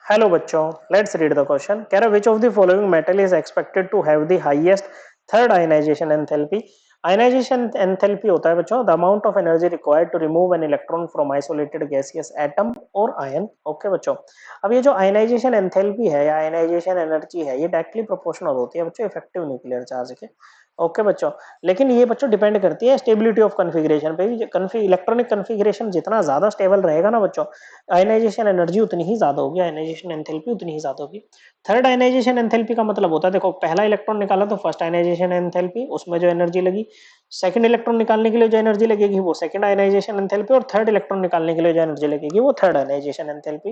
Hello बच्चों, let's read the question. कह रहा which of the following metal is expected to have the highest third ionization enthalpy. Ionization enthalpy होता है बच्चों the amount of energy required to remove an electron from isolated gaseous atom और ion. Okay बच्चों, अब ये जो ionization enthalpy है या आयनाइजेशन एनर्जी है ये डायरेक्टली प्रोपोर्शनल होती है बच्चों इफेक्टिव न्यूक्लियर चार्ज के। ओके बच्चों, लेकिन ये बच्चों डिपेंड करती है स्टेबिलिटी ऑफ कन्फिग्रेशन पे भी। इलेक्ट्रॉनिक कन्फिग्रेशन जितना ज्यादा स्टेबल रहेगा ना बच्चों, आयनाइजेशन एनर्जी उतनी ही ज्यादा होगी, आयनाइजेशन एंथैल्पी उतनी ही ज्यादा होगी। थर्ड आयनाइजेशन एंथैल्पी का मतलब होता है, देखो पहला इलेक्ट्रॉन निकाला तो फर्स्ट आयनाइजेशन एंथैल्पी, उसमें जो एनर्जी लगी। सेकंड इलेक्ट्रॉन निकालने के लिए जो एनर्जी लगेगी वो सेकंड आयनाइजेशन एंथैल्पी, और थर्ड इलेक्ट्रॉन निकालने के लिए जो एनर्जी लगेगी वो थर्ड आयनाइजेशन एंथैल्पी।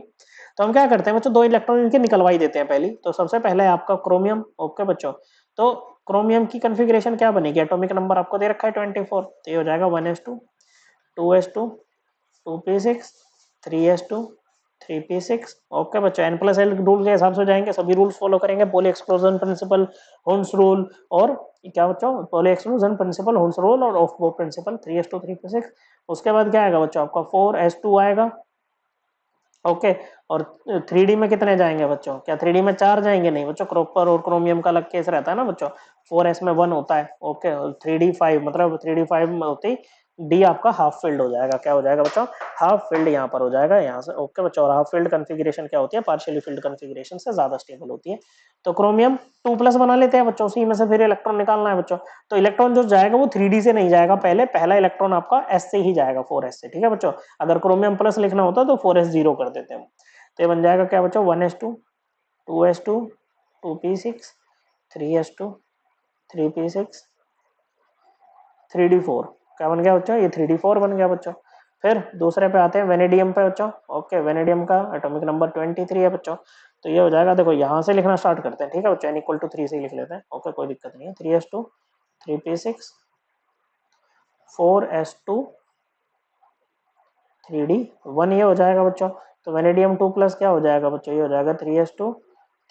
तो हम क्या करते हैं बच्चों, दो इलेक्ट्रॉन इनके निकलवा ही देते हैं पहली। तो सबसे पहले है आपका क्रोमियम। ओके बच्चों, तो क्रोमियम की कॉन्फ़िगरेशन क्या बनेगी, एटॉमिक नंबर आपको दे रखा है 24, तो ये हो जाएगा 1s2 2s2 2p6 3s2 3p6। Okay बच्चों, n+l रूल के हिसाब से हो जाएंगे, सभी रूल्स फॉलो करेंगे, Pauli exclusion principle, Hund's rule, और क्या बच्चों, Pauli exclusion principle, Hund's rule और aufbau principle. 3s2 3p6। उसके बाद क्या आएगा बच्चों, आपका 4s2 आएगा। ओके, और 3D में कितने जाएंगे बच्चों, क्या 3D में 4 जाएंगे, नहीं बच्चों, कॉपर और क्रोमियम का अलग केस रहता है ना बच्चों। 4s में 1 होता है। ओके, 3D 5, मतलब 3D 5 में होती डी आपका हाफ फिल्ड हो जाएगा। क्या हो जाएगा बच्चों, हाफ फिल्ड यहाँ पर हो जाएगा यहाँ से। ओके बच्चों, और हाफ फिल्ड कन्फिग्रेशन क्या होती है, पार्शियली फिल्ड कन्फिग्रेशन से ज्यादा स्टेबल होती है। तो क्रोमियम 2+ बना लेते हैं बच्चों, उसी में से फिर इलेक्ट्रॉन निकालना है बच्चों। तो इलेक्ट्रॉन जो जाएगा वो 3D से नहीं जाएगा, पहले पहला इलेक्ट्रॉन आपका s से ही जाएगा, 4s से। ठीक है बच्चों, अगर क्रोमियम प्लस लिखना होता तो 4s 0 कर देते हैं। तो ये बन जाएगा क्या बच्चों, 1s2 2s2 2p6 3s2 3p6 3d4। क्या बन गया बच्चों, ये 3d4 बन गया बच्चों। फिर दूसरे पे आते हैं वेनेडियम पे बच्चों। ओके, वेनेडियम का एटॉमिक नंबर 23 है बच्चों। तो ये हो जाएगा, देखो यहाँ से लिखना स्टार्ट करते हैं। ठीक है बच्चों, n = 3 से लिख लेते हैं। ओके, कोई दिक्कत नहीं है। 3s2 3p6 4s2 3d1, ये हो जाएगा बच्चों। तो वेनेडियम 2+ क्या हो जाएगा बच्चों, ये हो जाएगा 3s2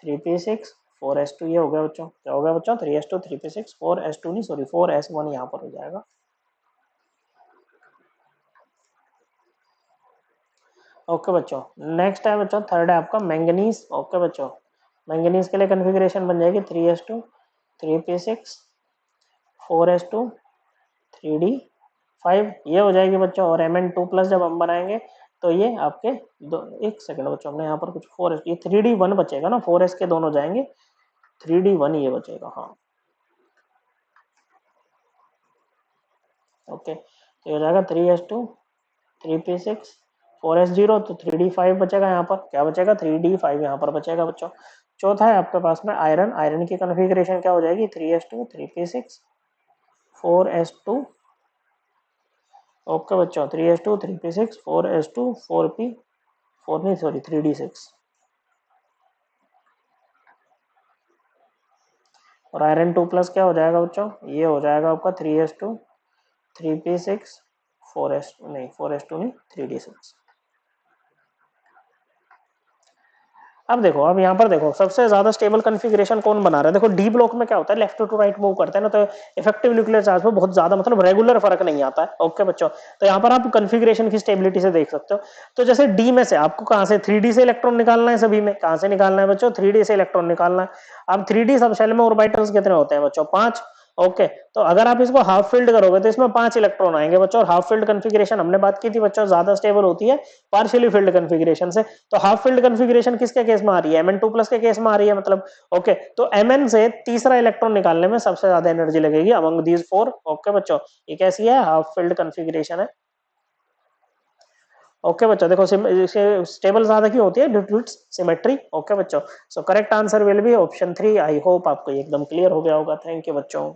3p6 4s2। ये हो गया बच्चों, क्या हो गया बच्चों, 3s2 3p6 4s2, नहीं सॉरी 4s1 यहाँ पर हो जाएगा। ओके बच्चों, नेक्स्ट है बच्चों, थर्ड है आपका मैंगनीज। ओके बच्चों, मैंगनीज के लिए कन्फिग्रेशन बन जाएगी 3s2 3p6 4s2 3d5, ये हो जाएगी बच्चों। और Mn2+ जब हम बनाएंगे तो ये आपके दो, एक सेकंड बच्चों, हमने यहाँ पर कुछ 4s, ये 3d1 बचेगा ना, 4s के दोनों जाएंगे, 3d1 ये बचेगा। हाँ ओके, तो ये हो जाएगा 3s2 3p6 4s0, तो 3d5 बचेगा यहाँ पर। क्या बचेगा, 3d5 यहाँ पर बचेगा बच्चों। चौथा है आपके पास में आयरन। आयरन की कन्फिग्रेशन क्या हो जाएगी, 3s2 3p6 4s2। ओके बच्चों, 3s2 3p6 4s2 4 नहीं सॉरी 3d6। और आयरन 2+ क्या हो जाएगा बच्चों, ये हो जाएगा आपका 3s2 3p6 4s2 नहीं 4s2 नहीं 3d6। अब देखो, अब यहाँ पर देखो सबसे ज्यादा स्टेबल कॉन्फ़िगरेशन कौन बना रहा है। देखो डी ब्लॉक में क्या होता है, लेफ्ट टू राइट मूव करते हैं ना, तो इफेक्टिव न्यूक्लियर चार्ज में बहुत ज्यादा मतलब रेगुलर फर्क नहीं आता है। ओके बच्चों, तो यहाँ पर आप कॉन्फ़िगरेशन की स्टेबिलिटी से देख सकते हो। तो जैसे डी में से आपको कहाँ से 3D से इलेक्ट्रॉन निकालना है, सभी में कहाँ से निकालना है बच्चों, 3D से इलेक्ट्रॉन निकालना है। अब 3D सब शेल में ऑर्बिटल्स कितने होते हैं बच्चों, 5। ओके, तो अगर आप इसको हाफ फिल्ड करोगे तो इसमें 5 इलेक्ट्रॉन आएंगे बच्चों। और हाफ फिल्ड कॉन्फ़िगरेशन हमने बात की थी बच्चों, ज्यादा स्टेबल होती है पार्शियली फिल्ड कॉन्फ़िगरेशन से। तो हाफ फील्ड कॉन्फ़िगरेशन किसके केस में आ रही है, Mn2+ के केस में आ रही है मतलब। ओके, तो Mn से तीसरा इलेक्ट्रॉन निकालने में सबसे ज्यादा एनर्जी लगेगी अमंग दीज 4। ओके बच्चों, ये कैसी है, हाफ फील्ड कॉन्फ़िगरेशन है। ओके बच्चों, देखो स्टेबल ज्यादा क्यों होती है, due to its symmetry. Okay बच्चों, so correct answer will be option 3। I hope आपको एकदम क्लियर हो गया होगा। थैंक यू बच्चों।